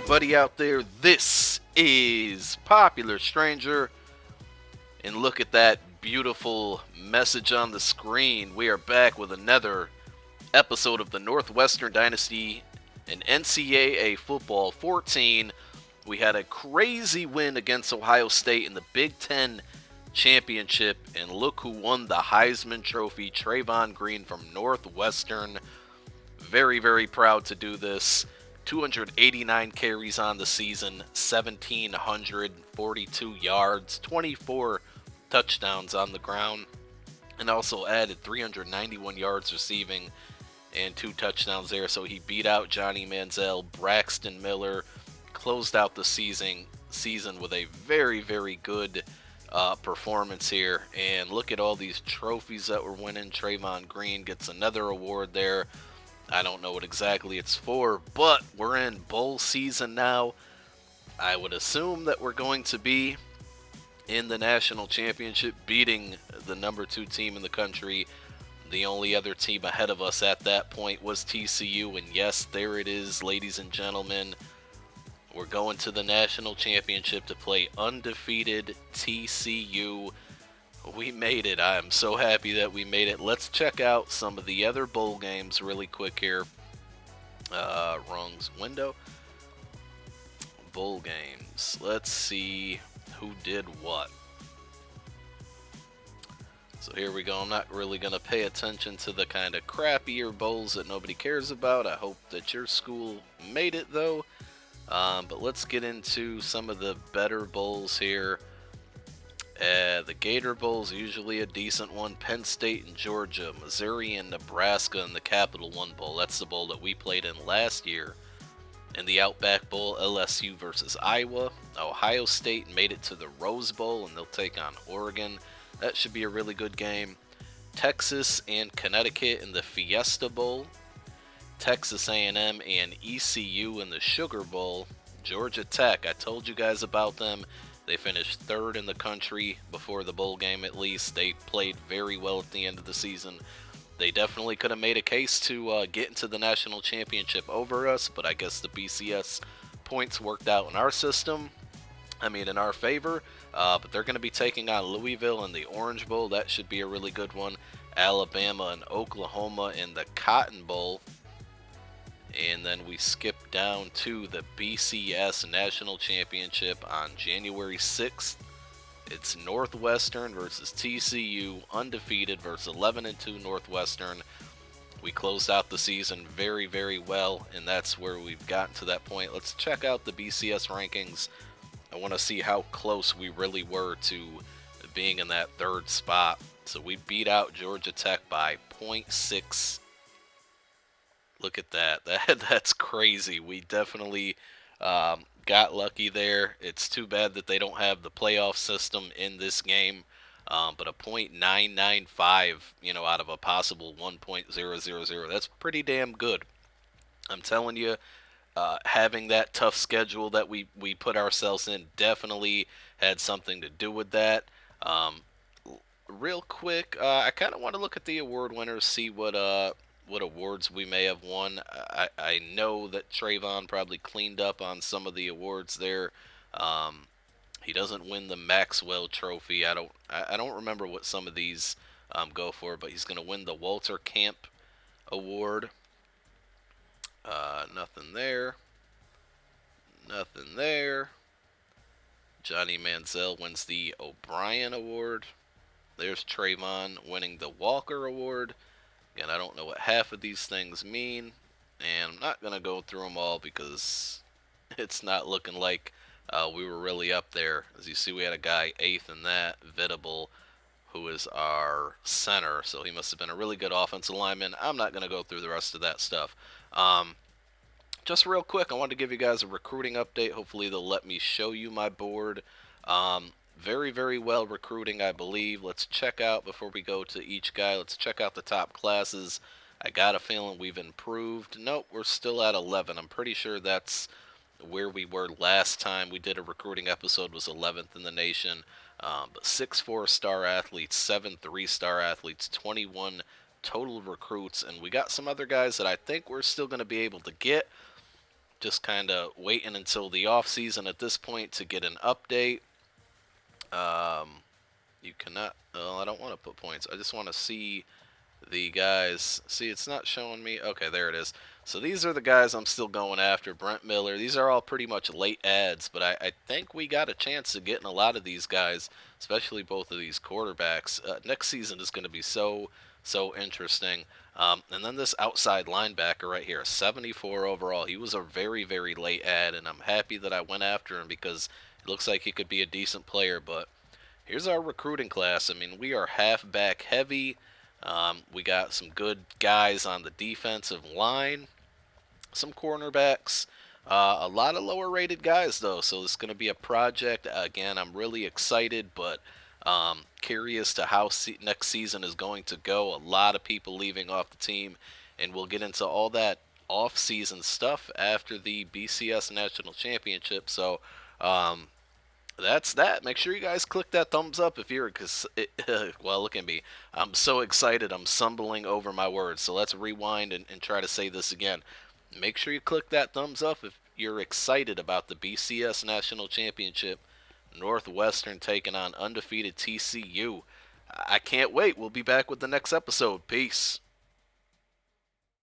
everybody out there? This is Popular Stranger, and look at that beautiful message on the screen. We are back with another episode of the Northwestern Dynasty in NCAA Football 14. We had a crazy win against Ohio State in the Big Ten Championship, and look who won the Heisman Trophy, Trayvon Green from Northwestern. Very, very proud to do this. 289 carries on the season, 1,742 yards, 24 touchdowns on the ground, and also added 391 yards receiving and 2 touchdowns there. So he beat out Johnny Manziel, Braxton Miller, closed out the season with a very, very good performance here. And look at all these trophies that we're winning. Trayvon Green gets another award there. I don't know what exactly it's for, but we're in bowl season now. I would assume that we're going to be in the national championship, beating the number 2 team in the country. The only other team ahead of us at that point was TCU, and yes, there it is, ladies and gentlemen. We're going to the national championship to play undefeated TCU. We made it. I am so happy that we made it. Let's check out some of the other bowl games really quick here. Wrong window. Bowl games. Let's see who did what. So here we go. I'm not really going to pay attention to the kind of crappier bowls that nobody cares about. I hope that your school made it, though. But let's get into some of the better bowls here. The Gator Bowl is usually a decent one. Penn State and Georgia, Missouri and Nebraska in the Capital One Bowl. That's the bowl that we played in last year. In the Outback Bowl, LSU versus Iowa. Ohio State made it to the Rose Bowl, and they'll take on Oregon. That should be a really good game. Texas and Connecticut in the Fiesta Bowl. Texas A&M and ECU in the Sugar Bowl. Georgia Tech, I told you guys about them. They finished 3rd in the country before the bowl game, at least. They played very well at the end of the season. They definitely could have made a case to get into the national championship over us, but I guess the BCS points worked out in our system. In our favor. But they're going to be taking on Louisville in the Orange Bowl. That should be a really good one. Alabama and Oklahoma in the Cotton Bowl. And then we skip down to the BCS National Championship on January 6th. It's Northwestern versus TCU, undefeated versus 11-2 Northwestern. We closed out the season very, very well, and that's where we've gotten to that point. Let's check out the BCS rankings. I want to see how close we really were to being in that 3rd spot. So we beat out Georgia Tech by 0.6. Look at that. That's crazy. We definitely got lucky there. It's too bad that they don't have the playoff system in this game. But a .995, out of a possible 1.000, that's pretty damn good. I'm telling you, having that tough schedule that we put ourselves in definitely had something to do with that. Real quick, I kind of want to look at the award winners, see what awards we may have won. I know that Trayvon probably cleaned up on some of the awards there. He doesn't win the Maxwell Trophy. I don't remember what some of these go for, but he's going to win the Walter Camp Award. Nothing there. Nothing there. Johnny Manziel wins the O'Brien Award. There's Trayvon winning the Walker Award. Again, I don't know what half of these things mean, and I'm not going to go through them all because it's not looking like we were really up there. As you see, we had a guy 8th in that, Vidable, who is our center, so he must have been a really good offensive lineman. I'm not going to go through the rest of that stuff. Just real quick, I wanted to give you guys a recruiting update. Hopefully they'll let me show you my board. Very, very well recruiting, I believe. Let's check out, before we go to each guy, let's check out the top classes. I got a feeling we've improved. Nope, we're still at 11. I'm pretty sure that's where we were last time we did a recruiting episode, was 11th in the nation. But 6 4-star athletes, 7 3-star athletes, 21 total recruits, and we got some other guys that I think we're still going to be able to get. just kind of waiting until the off season at this point to get an update. You cannot. Oh, I don't want to put points. I just want to see the guys. See, it's not showing me. Okay, there it is. So these are the guys I'm still going after. Brent Miller. These are all pretty much late ads, but I think we got a chance of getting a lot of these guys, especially both of these quarterbacks. Next season is going to be so interesting. And then this outside linebacker right here, 74 overall. He was a very late ad, and I'm happy that I went after him because it looks like he could be a decent player. But here's our recruiting class. I mean, we are halfback heavy. We got some good guys on the defensive line, some cornerbacks, a lot of lower rated guys, though. So this is going to be a project. Again, I'm really excited, but curious to how next season is going to go. A lot of people leaving off the team, and we'll get into all that off-season stuff after the BCS National Championship. So, that's that. Make sure you guys click that thumbs up if you're, because, well, look at me. I'm so excited. I'm stumbling over my words. So let's rewind and try to say this again. Make sure you click that thumbs up if you're excited about the BCS National Championship. Northwestern taking on undefeated TCU. I can't wait. We'll be back with the next episode. Peace.